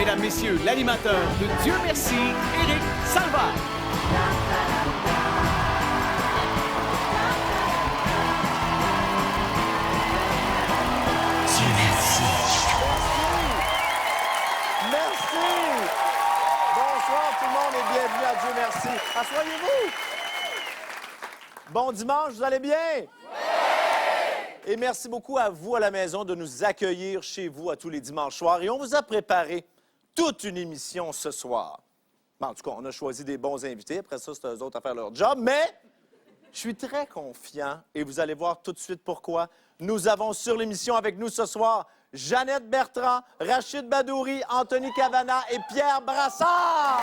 Mesdames, Messieurs, l'animateur de Dieu merci, Éric Salvaire. Dieu merci. Merci! Bonsoir tout le monde et bienvenue à Dieu merci. Asseyez-vous! Bon dimanche, vous allez bien? Oui! Et merci beaucoup à vous à la maison de nous accueillir chez vous à tous les dimanches soirs. Et on vous a préparé toute une émission ce soir. Bon, en tout cas, on a choisi des bons invités. Après ça, c'est eux autres à faire leur job. Mais je suis très confiant et vous allez voir tout de suite pourquoi. Nous avons sur l'émission avec nous ce soir Jeannette Bertrand, Rachid Badouri, Anthony Cavana et Pierre Brassard.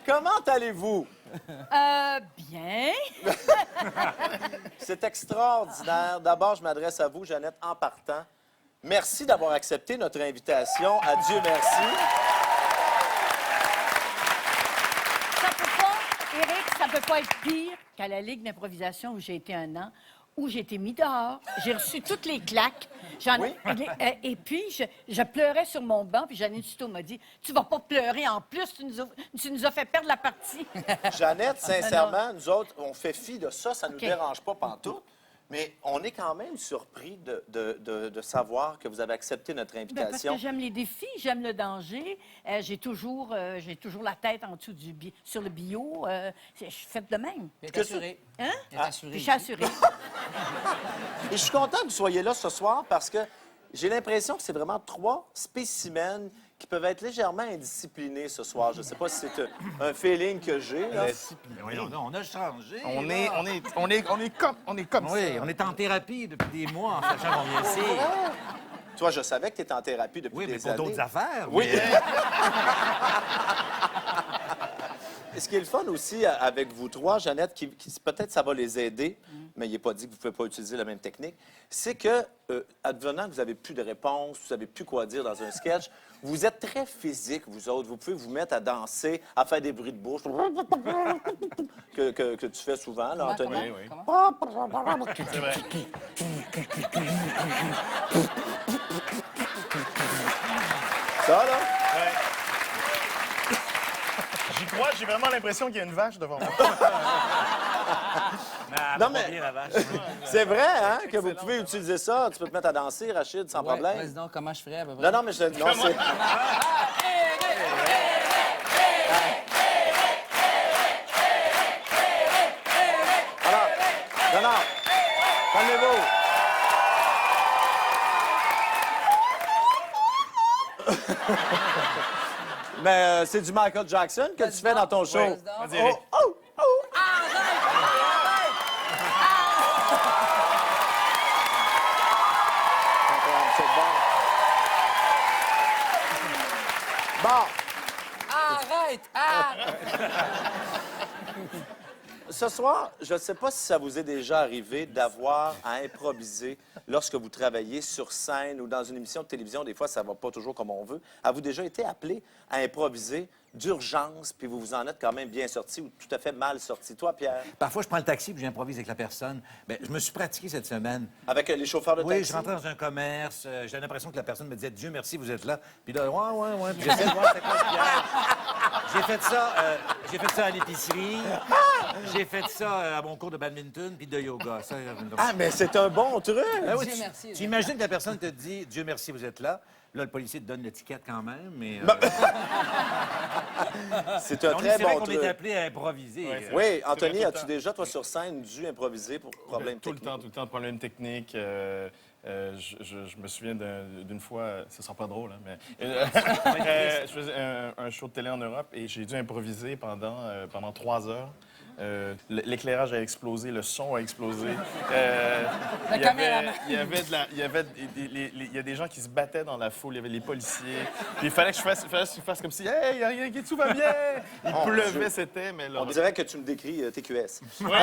Comment allez-vous? Bien. C'est extraordinaire. D'abord, je m'adresse à vous, Jeannette, en partant. Merci d'avoir accepté notre invitation. À Dieu merci. Ça peut pas, Éric, ça peut pas être pire qu'à la Ligue d'improvisation où j'ai été un an, où j'ai été mis dehors. J'ai reçu toutes les claques. Oui. Et puis, je pleurais sur mon banc, puis Jeannette Tuto m'a dit « Tu vas pas pleurer, en plus, tu nous as fait perdre la partie. » Jeannette, sincèrement, nous autres, on fait fi de ça. Ça ne nous dérange pas pantoute. Mais on est quand même surpris de savoir que vous avez accepté notre Ben, parce invitation. que j'aime les défis, j'aime le danger. J'ai toujours la tête en dessous sur le bio. Je suis faite de même. Il est assuré. Hein? Il est assuré. Puis je suis assurée. Et je suis content que vous soyez là ce soir parce que j'ai l'impression que c'est vraiment trois spécimens qui peuvent être légèrement indisciplinés ce soir. Je ne sais pas si c'est un feeling que j'ai. là. Oui, on a changé. On là. est comme ça. Oui, on est en thérapie depuis des mois en sachant qu'on vient ici. Toi, je savais que tu étais en thérapie depuis Oui, mais des pour années. d'autres affaires. Oui. mais- Et ce qui est le fun aussi avec vous trois, Jeannette, qui peut-être ça va les aider, mais il n'est pas dit que vous ne pouvez pas utiliser la même technique, c'est que, advenant que vous n'avez plus de réponse, vous n'avez plus quoi dire dans un sketch, vous êtes très physique, vous autres. Vous pouvez vous mettre à danser, à faire des bruits de bouche que tu fais souvent, là, Anthony. Comment? oui. Comment? C'est vrai. Ça, là? Ouais. J'y crois, j'ai vraiment l'impression qu'il y a une vache devant moi. Ah, Non, pas mais- bien, la vache. C'est vrai, hein, que vous pouvez utiliser ça. Tu peux te mettre à danser, Rachid, sans Ouais, problème. vas-y donc, comment je ferais à peu près? Non, non, mais je... Non, c'est... Alors, non, non, calmez-vous. Mais c'est du Michael Jackson que tu fais dans ton show. Vas-y donc. Vas-y, Eric. Oh, oh! C'est bon. Bon. Arrête! Ah! Ce soir, je ne sais pas si ça vous est déjà arrivé d'avoir à improviser lorsque vous travaillez sur scène ou dans une émission de télévision. Des fois, ça ne va pas toujours comme on veut. Avez-vous déjà été appelé à improviser d'urgence, puis vous vous en êtes quand même bien sorti ou tout à fait mal sorti? Toi, Pierre, Parfois, je prends le taxi puis j'improvise avec la personne. Bien, je me suis pratiqué cette semaine. avec les chauffeurs de Oui, taxi? je rentrais dans un commerce. J'ai l'impression que la personne me disait « Dieu merci, vous êtes là. » Puis là, ouais. Puis j'essaie de voir c'est quoi le piège. J'ai fait ça à l'épicerie. J'ai fait ça à mon cours de badminton puis de yoga. Ça, Ah, mais c'est un bon truc! Ben oui, Dieu tu- merci. Tu imagines que la personne te dit « Dieu merci, vous êtes là ». Là, le policier te donne l'étiquette quand même, mais... C'est un on très est vrai bon qu'on truc. est appelé à improviser. Ouais, c'est Oui, vrai Anthony, tout le as-tu temps. déjà, toi, sur scène, dû improviser pour problème Tout le technique? temps, problème technique. Je me souviens d'une fois, ce sera pas drôle, hein, mais je faisais un show de télé en Europe et j'ai dû improviser pendant 3 heures. l'éclairage a explosé, le son a explosé. caméraman. Il y a des gens qui se battaient dans la foule, il y avait les policiers. Puis il fallait que je fasse comme si, hey, y a rien, tout va bien. Il pleuvait, c'était, mais là. On dirait que tu me décris TQS. Ouais.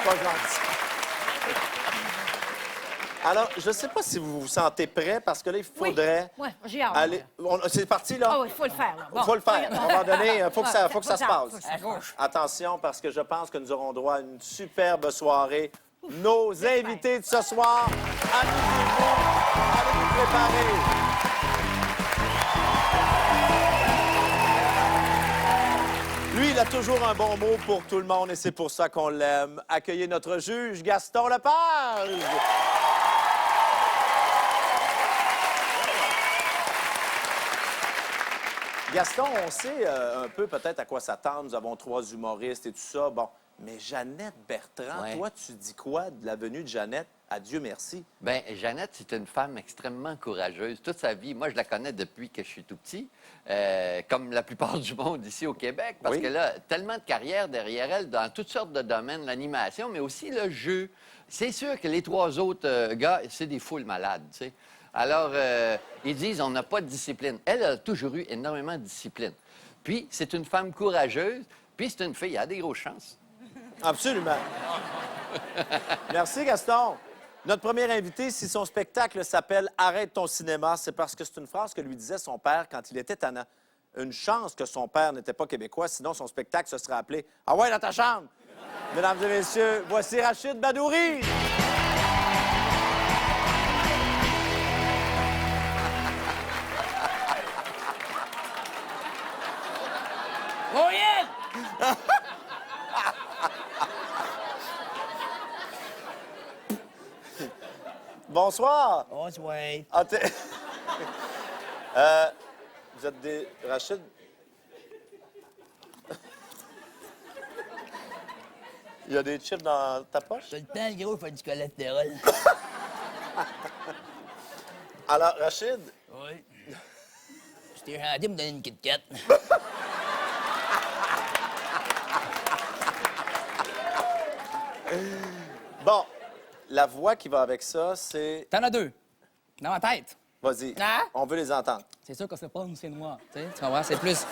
Pas gentil. Alors, je ne sais pas si vous vous sentez prêt, parce que là, il faudrait Oui, j'ai hâte. aller... C'est parti, là? Ah oui, il faut le faire. Là. Il faut le faire. À un moment donné, il faut que ça se passe. À gauche. Attention, parce que je pense que nous aurons droit à une superbe soirée. Nos invités de ce soir, amusez-vous, allez vous préparer. Lui, il a toujours un bon mot pour tout le monde et c'est pour ça qu'on l'aime. Accueillez notre juge, Gaston Lepage. Gaston, on sait un peu peut-être à quoi s'attendre. Nous avons 3 humoristes et tout ça. Bon, mais Jeannette Bertrand, Ouais. toi, tu dis quoi de la venue de Jeannette à Dieu merci? Bien, Jeannette, c'est une femme extrêmement courageuse. Toute sa vie, moi, je la connais depuis que je suis tout petit, comme la plupart du monde ici au Québec, parce Oui. qu'elle a tellement de carrière derrière elle dans toutes sortes de domaines, l'animation, mais aussi le jeu. C'est sûr que les 3 autres gars, c'est des foules malades, tu sais. Alors, ils disent, on n'a pas de discipline. Elle a toujours eu énormément de discipline. Puis, c'est une femme courageuse, puis c'est une fille, elle a des grosses chances. Absolument. Merci, Gaston. Notre premier invité, si son spectacle s'appelle « Arrête ton cinéma », c'est parce que c'est une phrase que lui disait son père quand il était tannant. Une chance que son père n'était pas québécois, sinon son spectacle se serait appelé « Ah ouais, dans ta chambre ». Mesdames et messieurs, voici Rachid Badouri. Moyenne! Bonsoir. Oh, ouais. Ah, vous êtes des... Rachid? Il y a des chips dans ta poche? T'as le temps, le gros, il faut du cholestérol. Alors, Rachid, Oui. Je t'ai gentil de me donner une Kit Kat. bon, la voix qui va avec ça, c'est... T'en as 2. Dans ma tête. Vas-y, Hein? on veut les entendre. C'est sûr qu'on sait pas, nous, c'est noir. Tu sais, tu comprends? C'est plus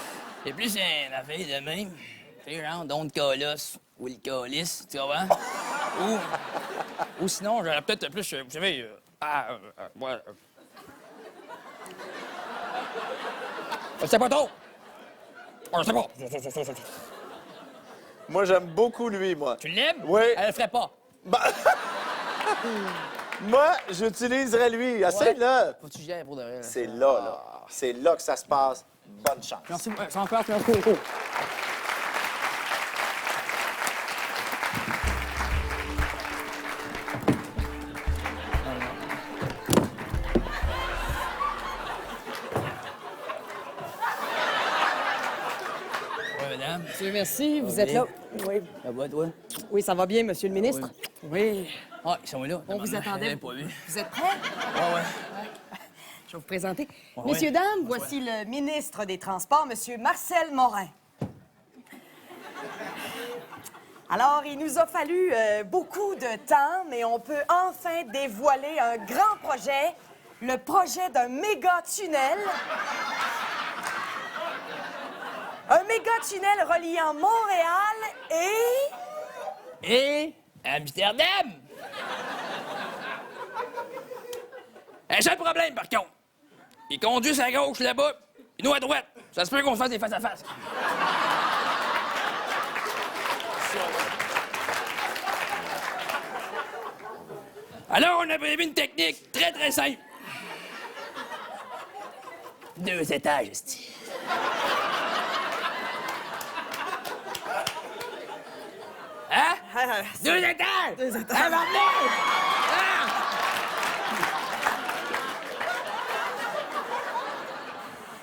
une affaire de même. Tu sais, genre, don't colosse ou le calice, tu comprends? ou sinon, j'aurais peut-être plus, vous savez, ouais. Je sais pas trop. Je sais pas. Moi, j'aime beaucoup lui, moi. Tu l'aimes? Oui. Elle le ferait pas. Moi, j'utiliserais lui. Essaye-le. Faut que tu gères pour de vrai. Là. C'est là. C'est là que ça se passe. Bonne chance. Merci, sans peur, merci beaucoup. Oui, madame. Monsieur, merci. Vous êtes là. Oui. Ça va, toi? Oui, ça va bien, monsieur le ministre. Oui. Ah, ils sont là. On vous attendait. Pas vu. Vous êtes prêts? Ouais. Je vais vous présenter. Ouais, Messieurs, ouais. dames, voici le ministre des Transports, monsieur Marcel Morin. Alors, il nous a fallu beaucoup de temps, mais on peut enfin dévoiler un grand projet, le projet d'un méga tunnel. Un méga tunnel reliant Montréal Et Amsterdam! Un seul problème, par contre. Il conduit à gauche là-bas, et nous à droite. Ça se peut qu'on se fasse des face-à-face. Alors, on a prévu une technique très, très simple. 2 étages, esti. Hein? 2 étages! 2 étages! Ah, bordel! Ah!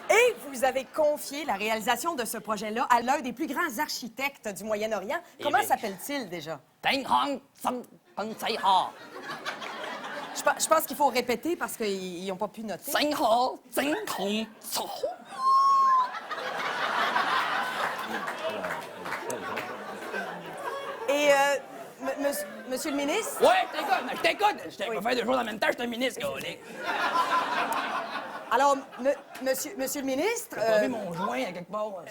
Et vous avez confié la réalisation de ce projet-là à l'un des plus grands architectes du Moyen-Orient. Comment bien. s'appelle-t-il déjà? Ding Hong Song Hong Sai Ha. Je pense qu'il faut répéter parce qu'ils n'ont pas pu noter. Sing Ho, Sing Hong So. Monsieur le ministre? Ouais, je t'écoute. Je t'ai pas fait 2 jours en même temps, je suis un ministre, gars. Alors, monsieur le ministre... T'as pas vu mon joint à quelque part?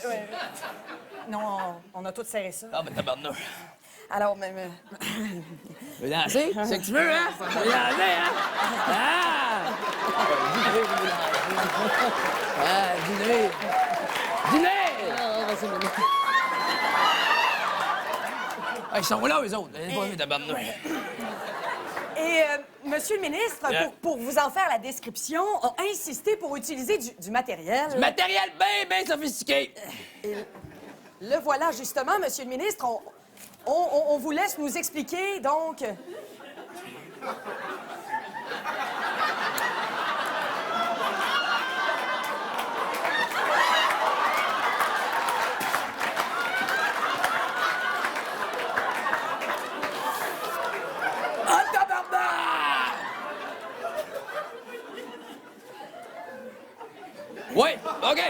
Non, on a tous serré ça. Ah, ben tabarnouche. Alors, mais... Tu veux danser? C'est ce que tu veux, hein? Tu veux danser, hein? Ah! Dîner! Ah, ils sont là, eux autres. Ils pas vu tabarnouche. Et, monsieur le ministre, pour vous en faire la description, a insisté pour utiliser du matériel. Matériel bien sophistiqué. Le voilà, justement, monsieur le ministre. On vous laisse nous expliquer, donc... Ah, tabarnak! Oui, OK.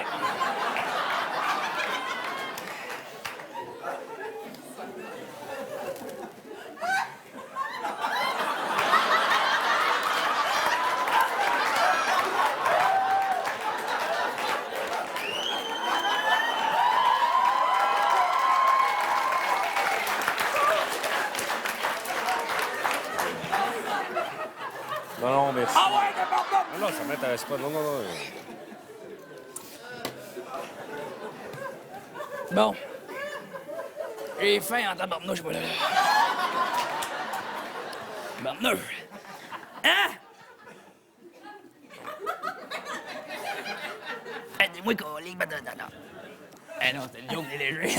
Non, merci. Ah ouais, tabarnak! Non, ça m'intéresse pas. Non. Bon. J'ai faim en tabarnouche, moi, là. Tabarnouche. Hein? Dis-moi qu'on lit, non. Eh non, c'était une joke des légers.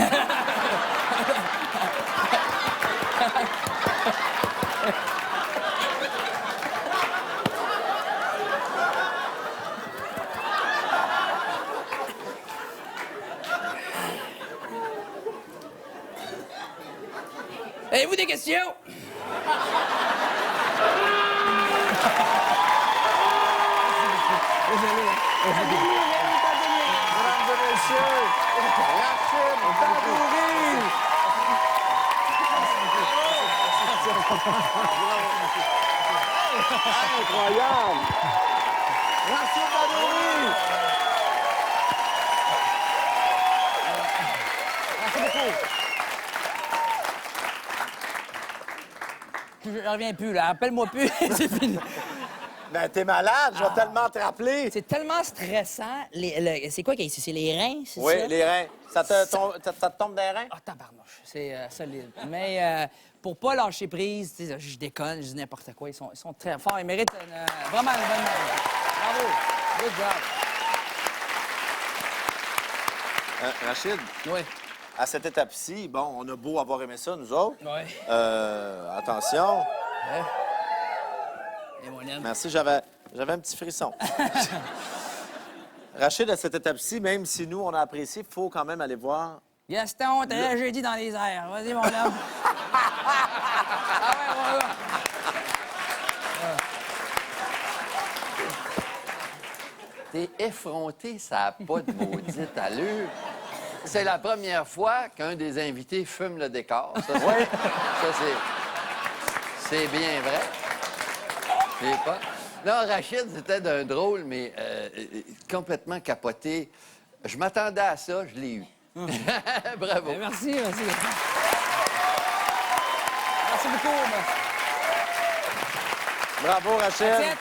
Avez-vous des questions? Mesdames et messieurs, Rachid Badouri! Incroyable! Rachid Badouri! Merci beaucoup. Je reviens plus, là. Appelle-moi plus. C'est fini. Ben, t'es malade, je vais tellement te rappeler. C'est tellement stressant. C'est quoi qu'il y a ici? C'est les reins, c'est Oui, ça? les reins. Ça te tombe des reins? Ah, tabarnouche. C'est solide. Mais pour pas lâcher prise, tu sais, je déconne, je dis n'importe quoi. Ils sont très forts. Ils méritent vraiment une bonne note. Bravo. Good job. Rachid, Oui. à cette étape-ci, bon, on a beau avoir aimé ça, nous autres. Oui. Attention. Ouais. Et mon homme. Merci, j'avais un petit frisson. Rachid, à cette étape-ci, même si nous, on a apprécié, il faut quand même aller voir. Gaston, t'as jeudi dans les airs. Vas-y, mon homme. Ah ouais, voilà. T'es effronté, ça n'a pas de maudite allure. C'est la première fois qu'un des invités fume le décor. Ça, c'est bien vrai. C'est pas... Non, Rachid, c'était d'un drôle, mais complètement capoté. Je m'attendais à ça, je l'ai eu. Bravo. Merci. Merci beaucoup. Bravo, Rachid. That's it.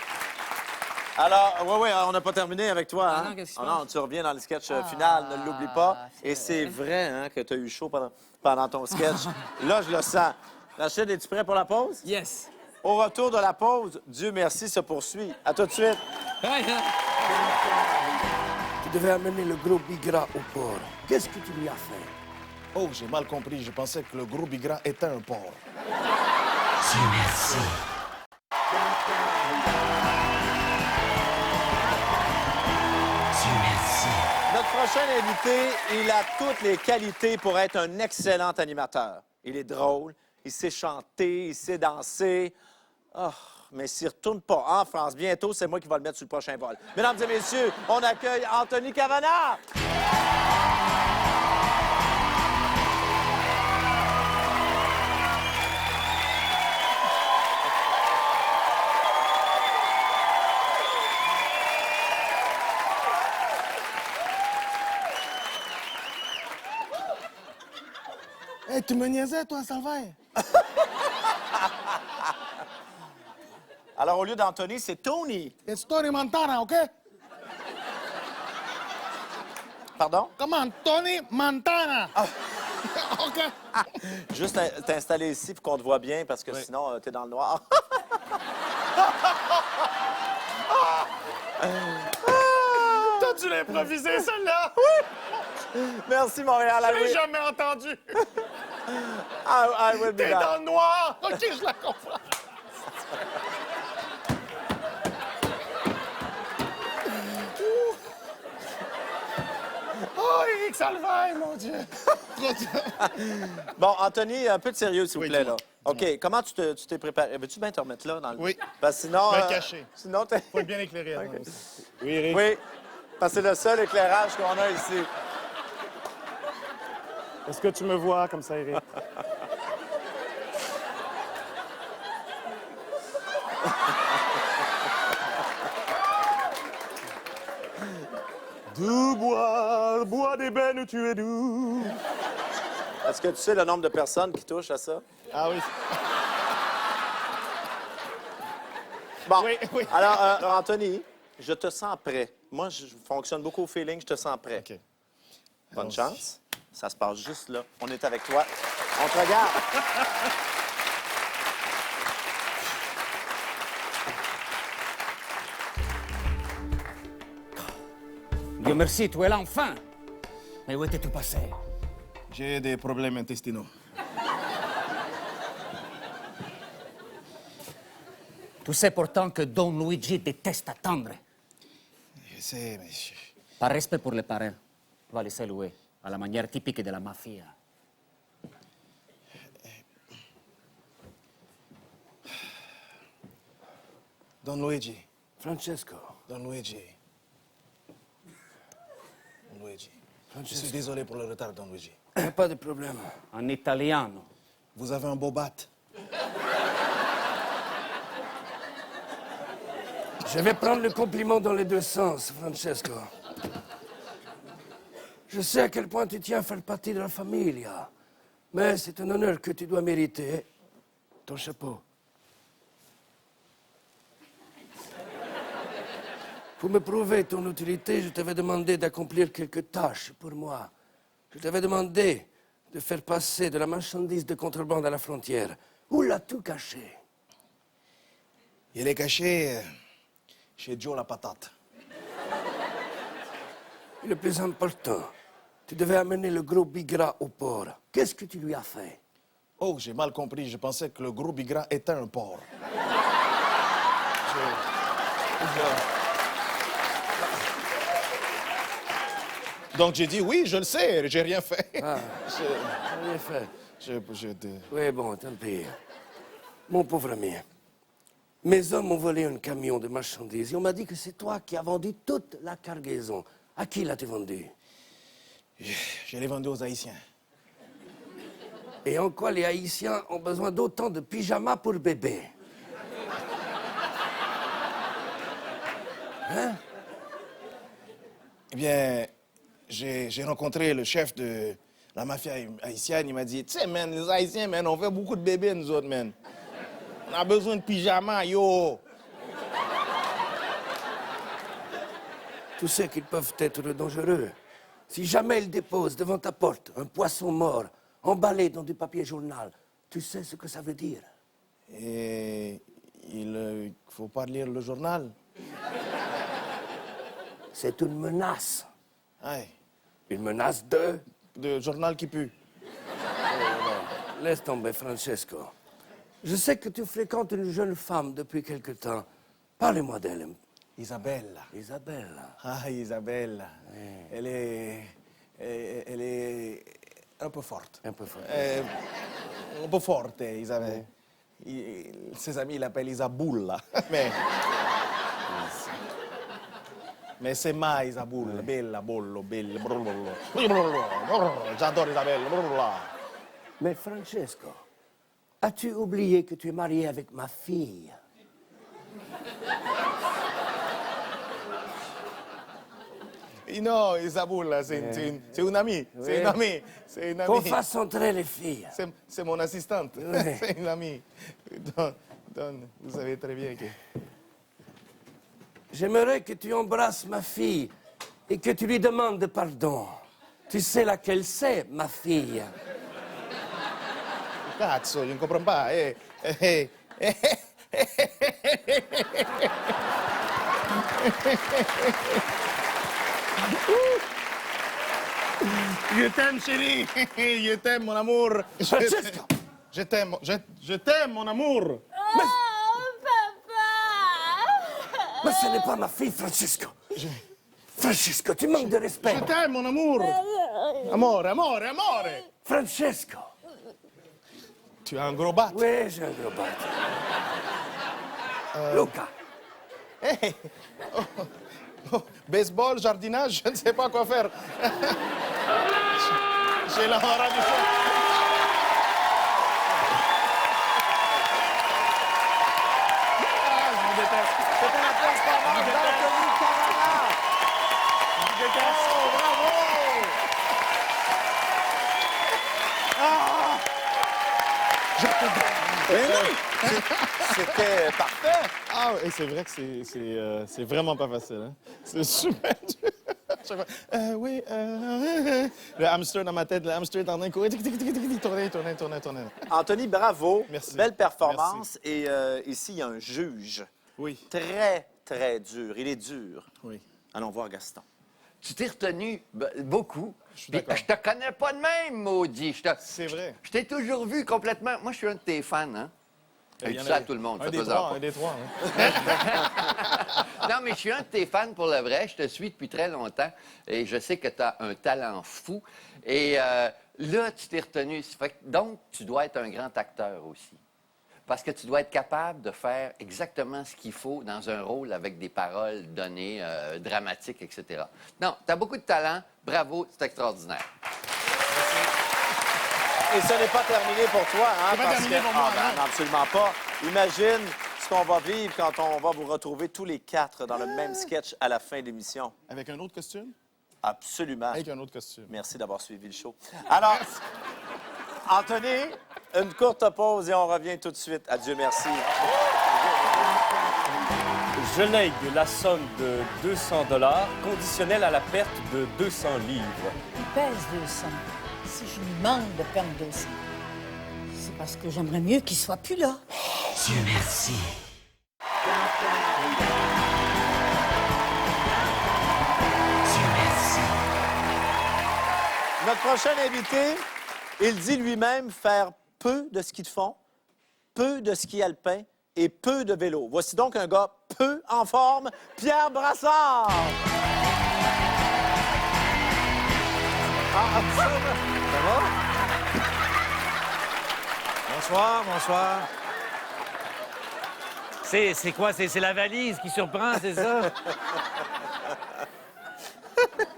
Alors, oui, on n'a pas terminé avec toi. Ah Hein? non, qu'est-ce qui se non, tu reviens dans le sketch final, ne l'oublie pas. c'est Et c'est vrai hein, que tu as eu chaud pendant ton sketch. Là, je le sens. Rachid, es-tu prêt pour la pause? Yes. Au retour de la pause, Dieu merci se poursuit. À tout de suite. Ouais, hein. Tu devais amener le gros bigra au port. Qu'est-ce que tu lui as fait? Oh, j'ai mal compris. Je pensais que le gros bigra était un porc. Dieu merci. Dieu merci. Notre prochain invité, il a toutes les qualités pour être un excellent animateur. Il est drôle, il sait chanter, il sait danser. Oh, mais s'il ne retourne pas en France bientôt, c'est moi qui vais le mettre sur le prochain vol. Mesdames et messieurs, on accueille Anthony Cavana. Hey, tu me niaisais, toi, Salvaire? Alors, au lieu d'Anthony, c'est Tony. It's Tony Montana, OK? Pardon? Comment? Tony Montana! OK? Juste t'installer ici pour qu'on te voit bien, parce que sinon, t'es dans le noir. T'as-tu l'improvisé, celle-là? Merci, Montréal. Je l'ai jamais entendu. I will be T'es back. dans le noir. OK, je la comprends. Oh, Éric Salvaire, mon Dieu. Bon, Anthony, un peu de sérieux, s'il vous Oui, plaît, là. dis-moi. OK, comment tu t'es préparé? Veux-tu bien te remettre là? Dans le... Oui. Parce que sinon... Me cacher. Sinon, t'es... Faut être bien éclairé. OK. Oui, Éric. Oui, parce que c'est le seul éclairage qu'on a ici. Est-ce que tu me vois comme ça, Éric? Doux bois, bois d'ébène, tu es doux. Est-ce que tu sais le nombre de personnes qui touchent à ça? Ah oui. Bon, Oui, oui. alors, Anthony, je te sens prêt. Moi, je fonctionne beaucoup au feeling, je te sens prêt. OK. Bonne chance. Ça se passe juste là. On est avec toi. On te regarde. Dieu merci, tu es là enfin. Mais où étais-tu passé? J'ai des problèmes intestinaux. Tu sais pourtant que Don Luigi déteste attendre. Je sais, mais... Par respect pour les parents, va les saluer à la manière typique de la mafia. Don Luigi. Francesco. Don Luigi. Don Luigi. Je suis désolé pour le retard, Don Luigi. Pas de problème. En italiano. Vous avez un beau bat. Je vais prendre le compliment dans les deux sens, Francesco. Je sais à quel point tu tiens à faire partie de la famille, mais c'est un honneur que tu dois mériter. Ton chapeau. Pour me prouver ton utilité, je t'avais demandé d'accomplir quelques tâches pour moi. Je t'avais demandé de faire passer de la marchandise de contrebande à la frontière. Où l'as-tu caché? Il est caché chez Joe la patate. Et le plus important, tu devais amener le gros bigra au port. Qu'est-ce que tu lui as fait? Oh, j'ai mal compris. Je pensais que le gros bigra était un porc. Donc j'ai dit oui, je le sais, j'ai rien fait. Ah, rien fait. Je... Oui, bon, tant pis. Mon pauvre ami, mes hommes ont volé un camion de marchandises et on m'a dit que c'est toi qui as vendu toute la cargaison. À qui l'as-tu vendu? Je l'ai vendu aux Haïtiens. Et en quoi les Haïtiens ont besoin d'autant de pyjamas pour bébé? Hein? Eh bien, j'ai rencontré le chef de la mafia haïtienne. Il m'a dit, tu sais, man, les Haïtiens, man, on fait beaucoup de bébés, nous autres, man. On a besoin de pyjamas, yo. Tu sais qu'ils peuvent être dangereux. Si jamais ils déposent devant ta porte un poisson mort emballé dans du papier journal, tu sais ce que ça veut dire? Et il faut pas lire le journal. C'est une menace. Aïe, Une menace de... de journal qui pue. Laisse tomber, Francesco. Je sais que tu fréquentes une jeune femme depuis quelque temps. Parlez-moi d'elle. Isabella. Isabella. Ah, Isabella. Elle est un peu forte. Un peu forte. Un peu forte, Isabella. Ses amis l'appellent Isabulla. Mais c'est ma Isabulla. Bella, bollo, bella, brullo. J'adore Isabella. Brullo. Mais Francesco, as-tu oublié que tu es marié avec ma fille? Non, Isabeau, là, c'est une amie. C'est une amie. C'est une Qu'on amie. fasse entrer les filles. C'est mon assistante. Ouais. C'est une amie. Donne, vous savez très bien que... J'aimerais que tu embrasses ma fille et que tu lui demandes pardon. Tu sais laquelle c'est, ma fille. Cazzo, je ne comprends pas. Je t'aime, chérie. Je t'aime, mon amour. Francesco! Je t'aime, je t'aime, mon amour. Mais ce n'est pas ma fille, Francesco. Francesco, tu manques de respect. Je t'aime, mon amour. Amore, amore, amore. Francesco. Tu as un gros bat. Oui, j'ai un gros bat. Luca. Hey. Oh, baseball, jardinage, je ne sais pas quoi faire. J'ai l'embarras du choix. Je vous déteste. C'était la performance d'Anthony Cavana. Oh, bravo! C'était parfait. Ah, et c'est vrai que c'est vraiment pas facile. Hein? C'est super dur. Oui, le hamster dans ma tête, le hamster est en train de courir. Tourner. Anthony, bravo. Merci. Belle performance. Et ici, il y a un juge. Oui. Très, très dur. Il est dur. Oui. Allons voir Gaston. Tu t'es retenu beaucoup. suis Puis, d'accord. je te connais pas de même, maudit. C'est vrai. Je t'ai toujours vu complètement. Moi, je suis un de tes fans, hein? Il Hey, y tu en sais a- à tout le monde. Un fais-toi des en trois, pas. un des trois. Hein. Non, mais je suis un de tes fans pour le vrai. Je te suis depuis très longtemps et je sais que tu as un talent fou. Et là, tu t'es retenu. Donc, tu dois être un grand acteur aussi. Parce que tu dois être capable de faire exactement ce qu'il faut dans un rôle avec des paroles données, dramatiques, etc. Non, tu as beaucoup de talent. Bravo, c'est extraordinaire. Et ce n'est pas terminé pour toi, hein? C'est pas parce terminé que- pour moi, Ah, ben, non. absolument pas. Imagine ce qu'on va vivre quand on va vous retrouver tous les quatre dans le même sketch à la fin de l'émission. Avec un autre costume? Absolument. Avec un autre costume. Merci d'avoir suivi le show. Alors, Anthony, une courte pause et on revient tout de suite. Adieu, merci. Je lègue la somme de 200 $, conditionnelle à la perte de 200 livres. Il pèse 200. Si je lui demande de perdre 200, c'est parce que j'aimerais mieux qu'il soit plus là. Dieu merci. Dieu merci. Notre prochain invité, il dit lui-même faire peu de ski de fond, peu de ski alpin et peu de vélo. Voici donc un gars peu en forme, Pierre Brassard. Ah, absolument. Ça va? Bonsoir, bonsoir. C'est quoi? C'est la valise qui surprend, c'est ça?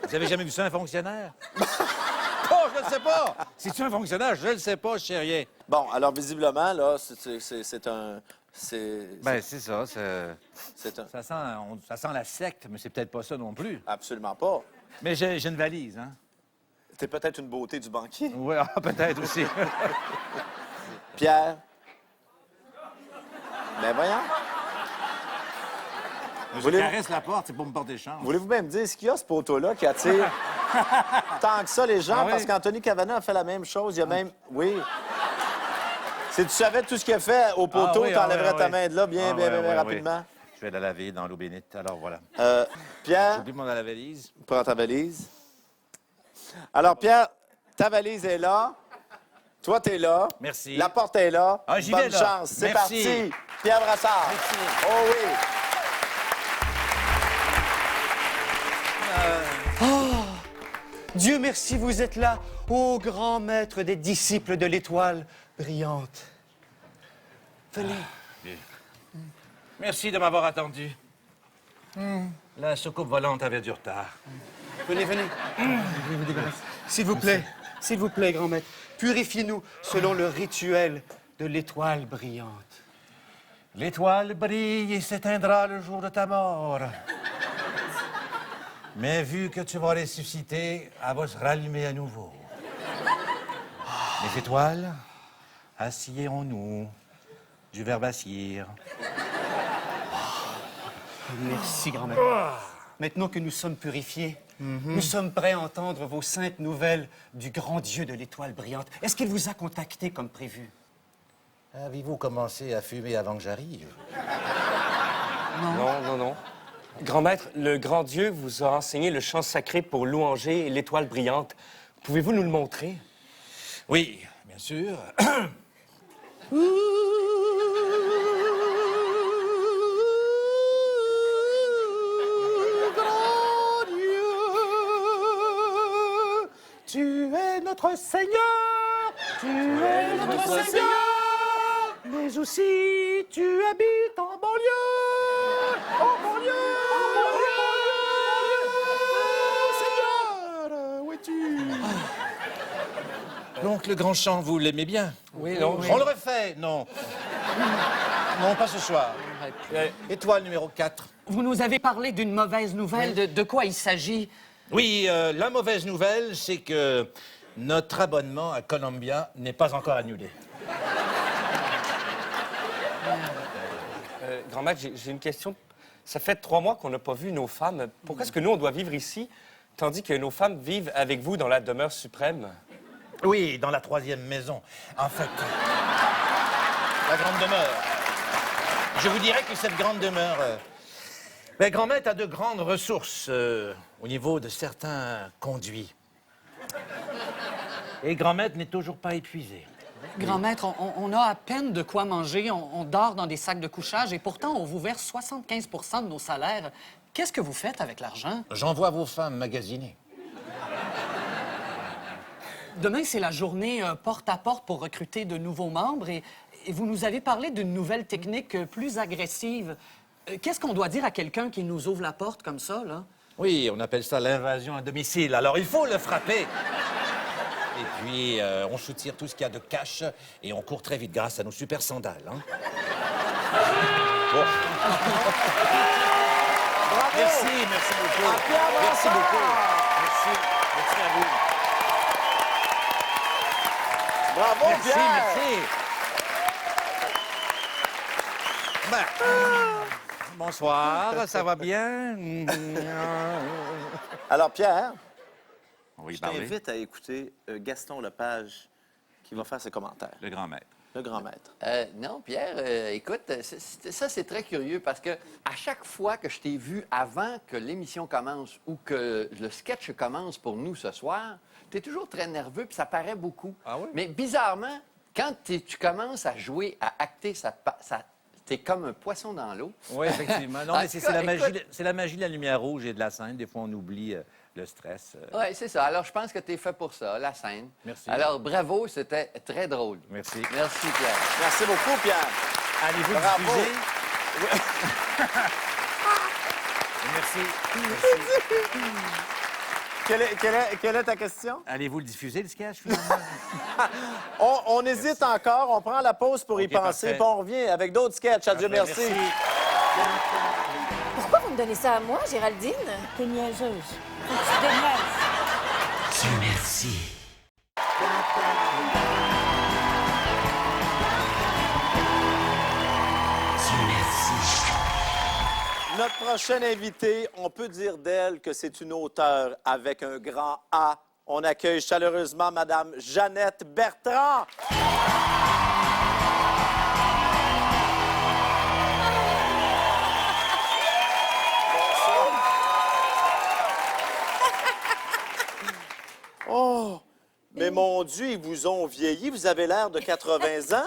Vous avez jamais vu ça, un fonctionnaire? Oh, je ne sais pas! C'est-tu un fonctionnaire? Je ne le sais pas, je sais rien. Bon, alors visiblement, là, c'est un... Ben, c'est ça. C'est un... Ça sent la secte, mais c'est peut-être pas ça non plus. Absolument pas. Mais j'ai une valise, hein? T'es peut-être une beauté du banquier. Oui, peut-être aussi. Pierre. Ben voyons. Je Voulez-vous- caresse la porte, c'est pour me porter chance. Voulez-vous même dire ce qu'il y a, ce poteau-là, qui attire tant que ça les gens? Ah oui? Parce qu'Anthony Cavana a fait la même chose. Il y a même... Oui. Si tu savais tout ce qu'il a fait au poteau, oui, t'enlèverais oui, ta oui. main de là bien rapidement. Je vais la laver dans l'eau bénite, alors voilà. Pierre, J'oublie mon valise. prends ta valise. Alors, Pierre, ta valise est là. Toi, t'es là. Merci. La porte est là. Ah, j'y Bonne vais, là. chance. C'est Merci. parti. Pierre Brassard. Merci. Oh oui. Dieu merci, vous êtes là, ô grand maître des disciples de l'étoile brillante. Venez. Merci de m'avoir attendu. La soucoupe volante avait du retard. Venez, venez. S'il vous plaît, grand maître, purifiez-nous selon le rituel de l'étoile brillante. L'étoile brille et s'éteindra le jour de ta mort. Mais vu que tu vas ressusciter, elle va se rallumer à nouveau. Les étoiles, asseyons-nous. Du verbe assire. Merci, grand-mère. Maintenant que nous sommes purifiés, nous sommes prêts à entendre vos saintes nouvelles du grand Dieu de l'étoile brillante. Est-ce qu'il vous a contacté comme prévu? Avez-vous commencé à fumer avant que j'arrive? Non. Grand maître, le grand Dieu vous a enseigné le chant sacré pour louanger l'étoile brillante. Pouvez-vous nous le montrer? Oui, bien sûr. Grand Dieu, tu es notre Seigneur, tu es notre Seigneur, mais aussi tu habites en banlieue, Seigneur, où es-tu? Donc, le grand chant, vous l'aimez bien? Oui, non. On le refait? Non. Non, pas ce soir. Étoile numéro 4. Vous nous avez parlé d'une mauvaise nouvelle. De quoi il s'agit? Oui, la mauvaise nouvelle, c'est que notre abonnement à Columbia n'est pas encore annulé. Grand maître, j'ai une question. Ça fait 3 mois qu'on n'a pas vu nos femmes. Pourquoi est-ce que nous, on doit vivre ici, tandis que nos femmes vivent avec vous dans la demeure suprême? Oui, dans la 3e maison. En fait, la grande demeure. Je vous dirais que cette grande demeure... Grand maître a de grandes ressources au niveau de certains conduits. Et grand maître n'est toujours pas épuisé. Grand maître, on a à peine de quoi manger, on dort dans des sacs de couchage et pourtant on vous verse 75 de nos salaires. Qu'est-ce que vous faites avec l'argent? J'envoie vos femmes magasiner. Demain, c'est la journée porte-à-porte pour recruter de nouveaux membres et vous nous avez parlé d'une nouvelle technique plus agressive. Qu'est-ce qu'on doit dire à quelqu'un qui nous ouvre la porte comme ça, là? Oui, on appelle ça l'invasion à domicile. Alors, il faut le frapper. Et puis, on soutire tout ce qu'il y a de cash et on court très vite grâce à nos super sandales. Hein? Bon. Merci beaucoup. Merci beaucoup. Merci à vous. Bravo, Merci, Pierre! merci. Bonsoir, ça va bien? Alors, Pierre, Oui, je parlez. t'invite à écouter Gaston Lepage qui va faire ses commentaires. Le grand maître. Le grand maître. Non, Pierre, écoute, ça, c'est très curieux parce que à chaque fois que je t'ai vu avant que l'émission commence ou que le sketch commence pour nous ce soir, tu es toujours très nerveux puis ça paraît beaucoup. Ah oui? Mais bizarrement, quand tu commences à jouer, à acter, t'es comme un poisson dans l'eau. Oui, effectivement. Non, mais c'est la magie de la lumière rouge et de la scène. Des fois, on oublie le stress. Oui, c'est ça. Alors, je pense que tu es fait pour ça, la scène. Merci. Alors, bravo, c'était très drôle. Merci. Merci, Pierre. Merci beaucoup, Pierre. Allez-vous Bravo. diffuser? Merci. Quelle est ta question? Allez-vous le diffuser, le sketch, finalement? On hésite encore, on prend la pause pour y OK, penser, parfait. puis on revient avec d'autres sketchs. Adieu, merci. Pourquoi vous me donnez ça à moi, Géraldine? T'es niaiseuse. Faut que tu déniaises. Dieu merci. Dieu merci. Notre prochaine invitée, on peut dire d'elle que c'est une auteure avec un grand A. On accueille chaleureusement Madame Jeannette Bertrand. Oh, mais mon Dieu, ils vous ont vieilli. Vous avez l'air de 80 ans.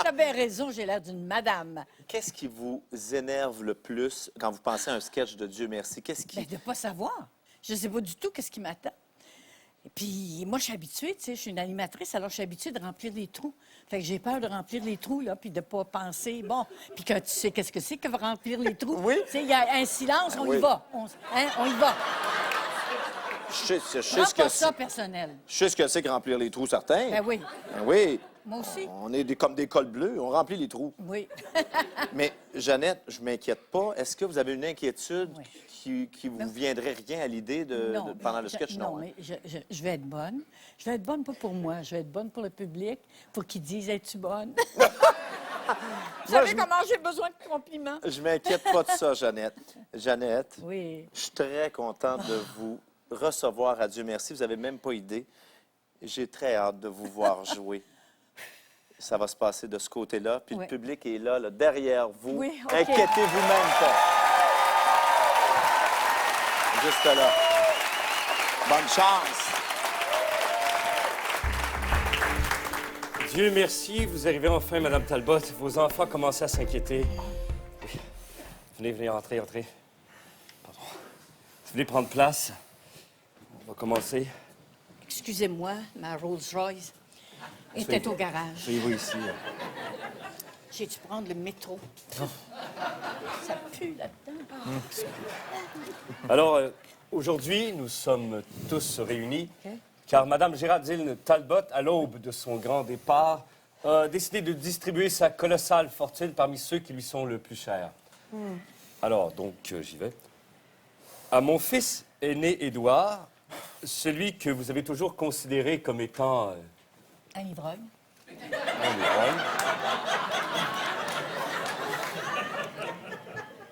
J'avais raison, j'ai l'air d'une madame. Qu'est-ce qui vous énerve le plus quand vous pensez à un sketch de Dieu merci? Qu'est-ce qui... Ben, de ne pas savoir. Je ne sais pas du tout qu'est-ce qui m'attend. Et puis, moi, je suis habituée, tu sais, je suis une animatrice, alors je suis habituée de remplir les trous. Fait que j'ai peur de remplir les trous, là, puis de ne pas penser, bon, puis que tu sais qu'est-ce que c'est que remplir les trous. Oui. Tu sais, il y a un silence, on Oui. y va. On y va. Je sais Prends ce que pas ça personnel. Je sais ce que c'est que remplir les trous, certains. Ben oui. Ben oui. Moi aussi. On est comme des cols bleus, on remplit les trous. Oui. Mais, Jeannette, je m'inquiète pas. Est-ce que vous avez une inquiétude qui vous viendrait rien à l'idée pendant le sketch? Non, mais je vais être bonne. Je vais être bonne pas pour moi, je vais être bonne pour le public, pour qu'ils disent « Es-tu bonne? » Vous savez comment j'ai besoin de compliments? Je m'inquiète pas de ça, Jeannette. Jeannette, Oui. je suis très contente de vous recevoir à Dieu merci. Vous n'avez même pas idée. J'ai très hâte de vous voir jouer. Ça va se passer de ce côté-là. Puis le public est là, derrière vous. Oui, OK. Inquiétez-vous même pas. Juste là. Bonne chance. Dieu merci, vous arrivez enfin, Madame Talbot. Vos enfants commençaient à s'inquiéter. Oui. Venez, entrez. Pardon. Venez prendre place. On va commencer. Excusez-moi, ma Rolls-Royce était au garage. Soyez-vous ici. J'ai dû prendre le métro. Ça pue là-dedans. Alors, aujourd'hui, nous sommes tous réunis car Mme Géraldine Talbot, à l'aube de son grand départ, a décidé de distribuer sa colossale fortune parmi ceux qui lui sont le plus chers. Alors, donc, j'y vais. À mon fils aîné Édouard, celui que vous avez toujours considéré comme étant... Un ivrogne.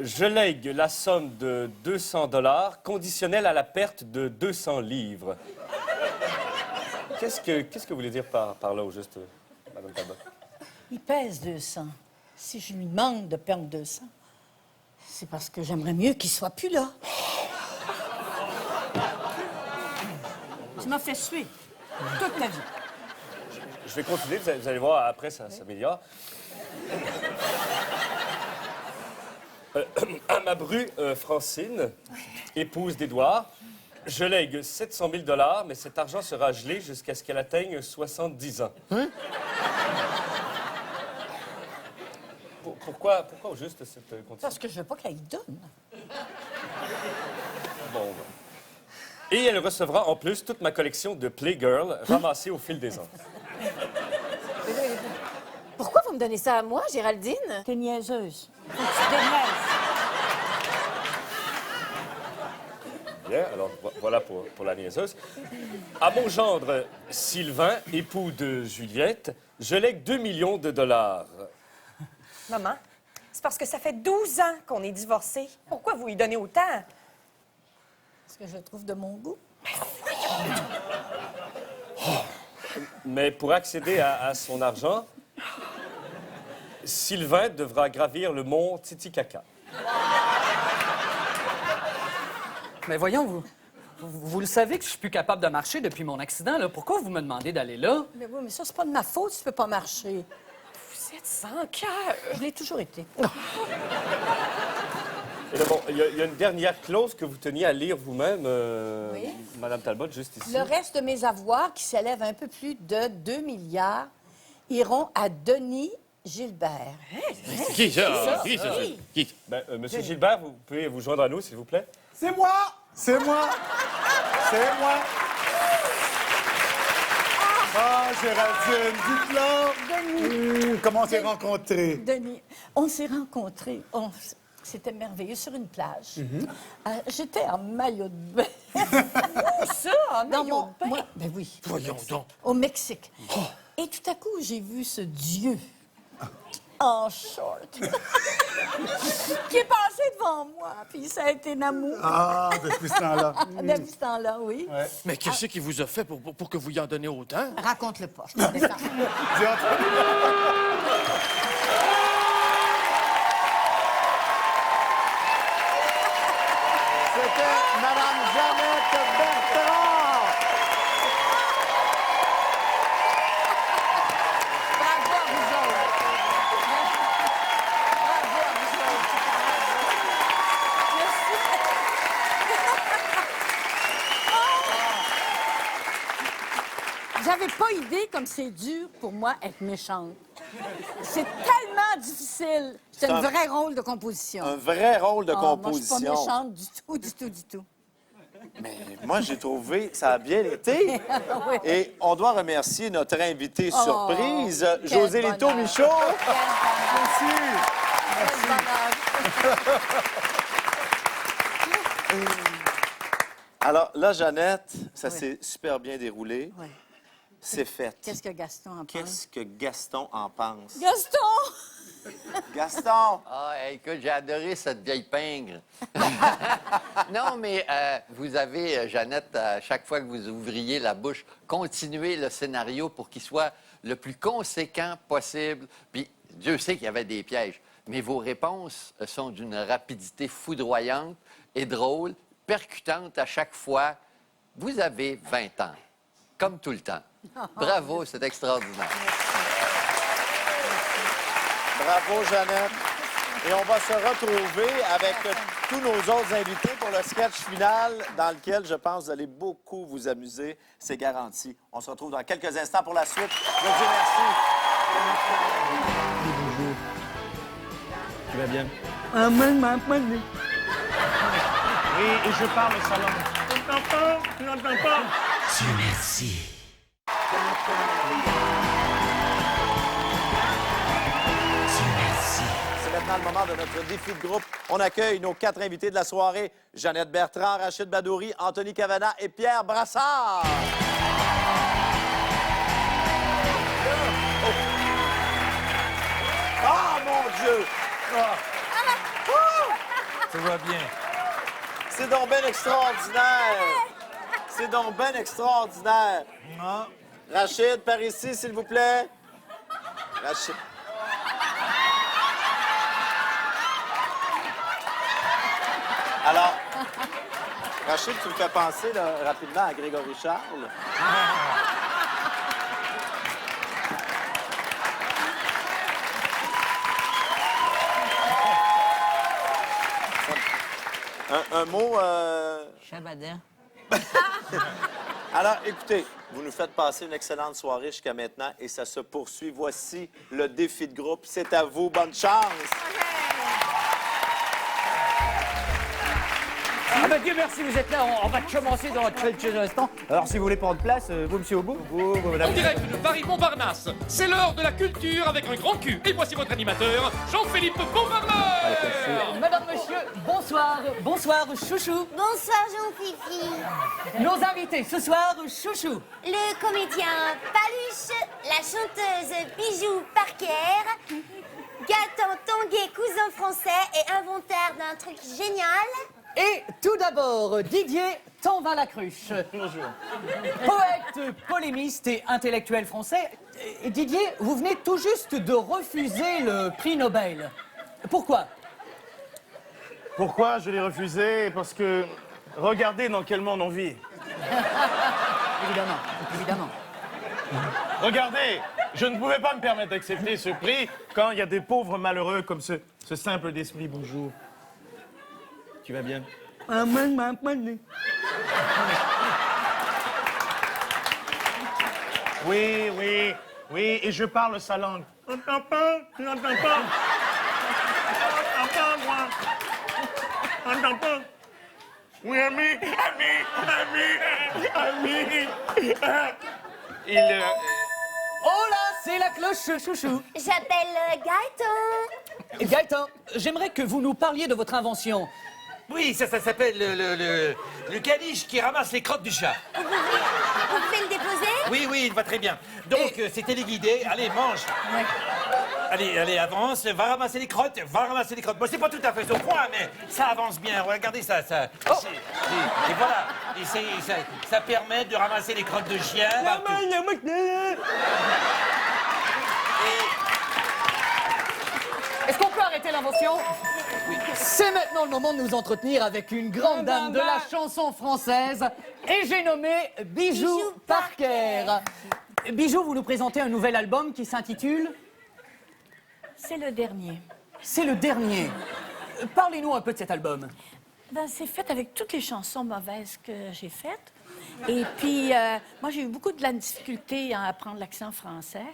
Je lègue la somme de 200 $ conditionnelle à la perte de 200 livres. Qu'est-ce que vous voulez dire par là, au juste, Mme Talbot? Il pèse 200. Si je lui demande de perdre 200, c'est parce que j'aimerais mieux qu'il soit plus là. Tu m'as fait suer toute ta vie. Je vais continuer, vous allez voir, après, ça s'améliore. À ma bru, Francine, épouse d'Édouard, je lègue 700 000 $, mais cet argent sera gelé jusqu'à ce qu'elle atteigne 70 ans. Hein? Pourquoi au juste cette condition? Parce que je veux pas qu'elle donne. Bon. Et elle recevra en plus toute ma collection de Playgirl ramassée au fil des ans. Pourquoi vous me donnez ça à moi, Géraldine? T'es niaiseuse. Faut que tu déniaises. Bien, alors voilà pour la niaiseuse. À mon gendre Sylvain, époux de Juliette, je lègue 2 millions de $. Maman, c'est parce que ça fait 12 ans qu'on est divorcés. Pourquoi vous lui donnez autant? Parce que je le trouve de mon goût. Mais pour accéder à son argent, Sylvain devra gravir le mont Titicaca. Mais voyons, vous le savez que je suis plus capable de marcher depuis mon accident, là. Pourquoi vous me demandez d'aller là? Mais oui, mais ça, c'est pas de ma faute si tu peux pas marcher. Vous êtes sans cœur. Je l'ai toujours été. Et là, bon, il y a une dernière clause que vous teniez à lire vous-même, Oui. Madame Talbot, juste ici. Le reste de mes avoirs, qui s'élèvent à un peu plus de 2 milliards, iront à Denis Gilbert. Qui ça? Qui ça? Qui? Ben, Monsieur Gilbert, vous pouvez vous joindre à nous, s'il vous plaît? C'est moi! C'est moi! C'est moi! Ah, Géraldine, dites-le! Comment on s'est rencontrés? Denis, on s'est rencontrés. C'était merveilleux, sur une plage. J'étais en maillot de bain. Où ça? En maillot de bain? Ben oui. Voyons donc. Au Mexique. Et tout à coup, j'ai vu ce dieu en short qui est passé devant moi, puis ça a été l'amour. Ah, depuis ce temps-là. Depuis ce temps-là, oui. Ouais. Mais qu'est-ce qu'il vous a fait pour que vous y en donnez autant? Raconte-le pas, je t'en défends. C'était Mme Jeannette Bertrand. Bravo à vous autres. Bravo à vous autres. Merci. Vous n'avez pas idée comme c'est dur pour moi être méchante. C'est tellement difficile. C'est un vrai rôle de composition. Un vrai rôle de Moi, je suis composition. pas méchante du tout, du tout, du tout. Mais moi, j'ai trouvé ça a bien été. Oui. Et on doit remercier notre invité Oh, surprise, quel José Lito bonheur. Michaud. Quel bonheur. Alors là, Jeannette, ça s'est super bien déroulé. Oui. C'est fait. Qu'est-ce que Gaston en pense? Qu'est-ce que Gaston en pense? Gaston! Gaston! Ah, écoute, j'ai adoré cette vieille pingre. Non, mais vous avez, Jeannette, à chaque fois que vous ouvriez la bouche, continuez le scénario pour qu'il soit le plus conséquent possible. Puis Dieu sait qu'il y avait des pièges, mais vos réponses sont d'une rapidité foudroyante et drôle, percutante à chaque fois. Vous avez 20 ans, comme tout le temps. Bravo, c'est extraordinaire. Bravo, Jeannette. Et on va se retrouver avec tous nos autres invités pour le sketch final dans lequel, je pense, vous allez beaucoup vous amuser. C'est garanti. On se retrouve dans quelques instants pour la suite. Je vous dis merci. Bonjour. Tu vas bien? Oui, et je parle au salon. Tu n'entends pas? Tu n'entends pas? Dieu merci. C'est maintenant le moment de notre défi de groupe. On accueille nos 4 invités de la soirée. Jeannette Bertrand, Rachid Badouri, Anthony Cavana et Pierre Brassard. Ah, mon Dieu! Ça va bien. C'est donc ben extraordinaire! C'est donc ben extraordinaire! Rachid, par ici, s'il vous plaît. Rachid. Alors, Rachid, tu me fais penser là, rapidement à Grégory Charles. Un mot... Chabadin. Alors, écoutez, vous nous faites passer une excellente soirée jusqu'à maintenant et ça se poursuit. Voici le défi de groupe. C'est à vous. Bonne chance! Ah ben Dieu merci, vous êtes là. On va commencer dans quelques instants. Alors, si vous voulez prendre place, vous, monsieur Aubout, vous, madame. En direct de Paris-Montparnasse, c'est l'heure de la culture avec un grand cul. Et voici votre animateur, Jean-Philippe Beauparleur. Madame, monsieur, bonsoir. Bonsoir, chouchou. Bonsoir Jean-Fifi. Nos invités ce soir, chouchou. Le comédien Paluche, la chanteuse Bijou Parker, Gaëtan Tanguay, cousin français et inventeur d'un truc génial. Et tout d'abord, Didier Tanvin-Lacruche. Bonjour. Poète, polémiste et intellectuel français. Et Didier, vous venez tout juste de refuser le prix Nobel. Pourquoi? Pourquoi je l'ai refusé? Parce que regardez dans quel monde on vit. Évidemment, évidemment. Regardez, je ne pouvais pas me permettre d'accepter ce prix quand il y a des pauvres malheureux comme ce simple d'esprit. Bonjour. Tu vas bien? Oui, oui, oui, et je parle sa langue. Tu n'entends pas? Tu n'entends pas? Tu n'entends pas, moi? Tu n'entends pas? Oui, ami, ami, ami, ami. Oh là, c'est la cloche, chouchou. J'appelle Gaëtan. Gaëtan, j'aimerais que vous nous parliez de votre invention. Oui, ça s'appelle le caniche qui ramasse les crottes du chat. Vous pouvez le déposer? Oui, oui, il va très bien. Donc, c'est téléguidé. Allez, mange. Ouais. Allez, avance. Va ramasser les crottes. Va ramasser les crottes. Bon, c'est pas tout à fait au point, mais ça avance bien. Regardez ça. Et voilà. Et ça permet de ramasser les crottes de chien. Est-ce qu'on peut arrêter l'invention? Oui. C'est maintenant le moment de nous entretenir avec une grande dame de la chanson française. Et j'ai nommé Bijou Parker. Bijou, vous nous présentez un nouvel album qui s'intitule... C'est le dernier. C'est le dernier. Parlez-nous un peu de cet album. Ben, c'est fait avec toutes les chansons mauvaises que j'ai faites. Et puis, moi, j'ai eu beaucoup de la difficulté à apprendre l'accent français.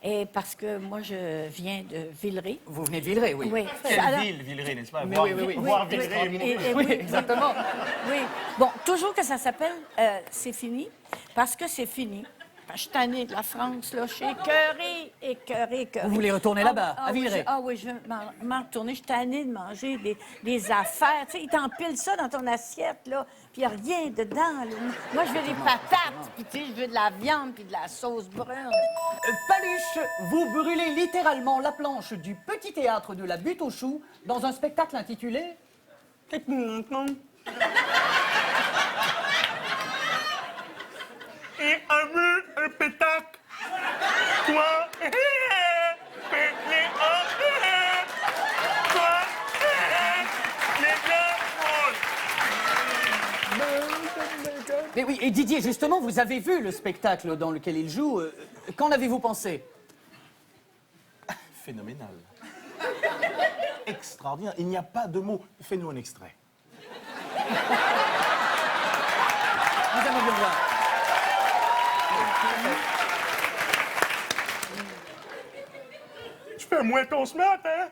Et parce que moi, je viens de Villeray. Vous venez de Villeray, oui. Quelle ville, Villeray, n'est-ce pas? Oui, oui, oui. Voir Villeray. Oui, exactement. Oui. Bon, toujours que ça s'appelle C'est fini, parce que c'est fini. Je suis tannée de la France, là. Je suis écœurée. Vous voulez retourner là-bas, à Villeray? Oui, je veux m'en retourner. Je suis tannée de manger des affaires. Tu sais, ils t'empilent ça dans ton assiette, là, puis il n'y a rien dedans, là. Moi, je veux des patates, puis tu sais, je veux de la viande, puis de la sauce brune. Paluche, vous brûlez littéralement la planche du petit théâtre de la Butte aux Choux dans un spectacle intitulé... Et un mur, un pétac. Toi, toi, les gars, Mais oui, et Didier, justement, vous avez vu le spectacle dans lequel il joue. Qu'en avez-vous pensé? Phénoménal. Extraordinaire. Il n'y a pas de mots. Fais-nous un extrait. Nous allons le voir. tu fais moins ton smart, hein?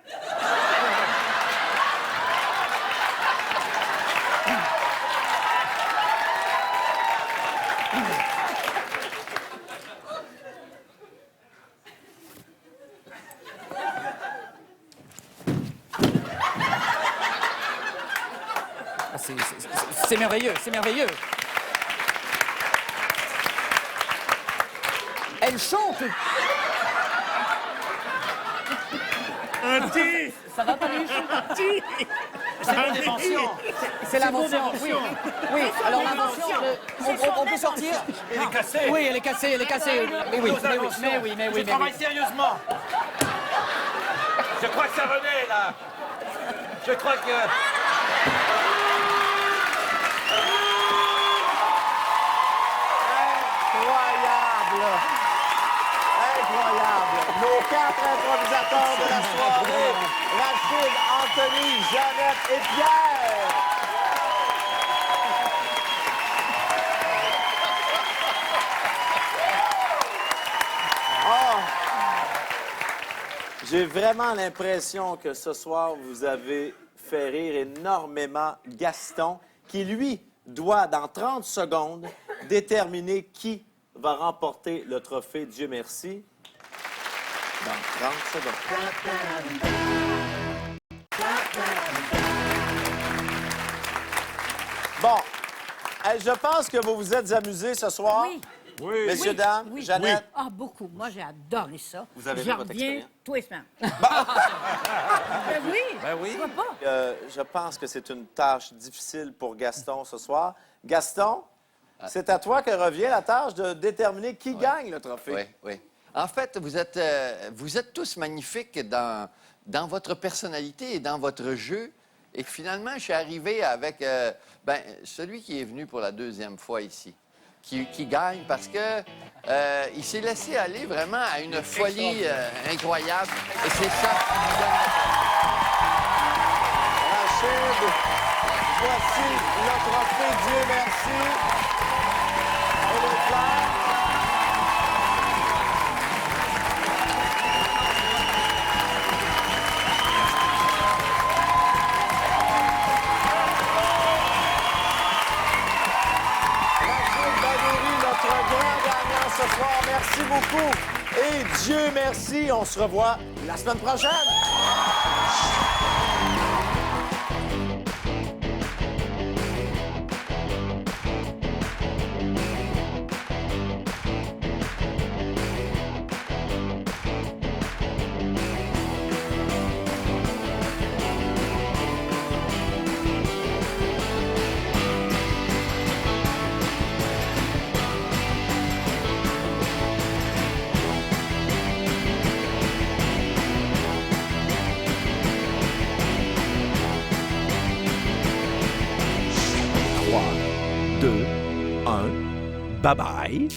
C'est merveilleux, c'est merveilleux. Elle chante. Ça va, Paluche? C'est l'invention. C'est l'invention, oui. Oui, alors l'invention, on peut sortir? Elle est cassée. Oui, elle est cassée, elle est cassée. Mais oui, mais oui. Je travaille sérieusement. Je crois que ça renaît, là. Je crois que... Incroyable! Nos 4 improvisateurs de la soirée, Rachid, Anthony, Jeannette et Pierre! Oh! J'ai vraiment l'impression que ce soir, vous avez fait rire énormément Gaston, qui, lui, doit, dans 30 secondes, déterminer qui va remporter le trophée Dieu merci dans 30 secondes. Bon, je pense que vous vous êtes amusés ce soir. Oui. Oui. Messieurs, dames, Oui. Jeannette. Oui. Ah, beaucoup. Moi, j'ai adoré ça. Vous avez Je vu votre reviens expérience? tous les semaines. Ben oui. Ben oui. Pourquoi pas? Je pense que c'est une tâche difficile pour Gaston ce soir. Gaston, c'est à toi que revient la tâche de déterminer qui gagne le trophée. Oui, oui. En fait, vous êtes tous magnifiques dans votre personnalité et dans votre jeu. Et finalement, je suis arrivé avec celui qui est venu pour la deuxième fois ici, qui gagne parce que il s'est laissé aller vraiment à une folie incroyable. Et c'est ça qui nous donne Rachid, voici le trophée Dieu merci. Et les fleurs. Notre grand gagnant ce soir. Merci beaucoup. Et Dieu merci. On se revoit la semaine prochaine. Bye bye.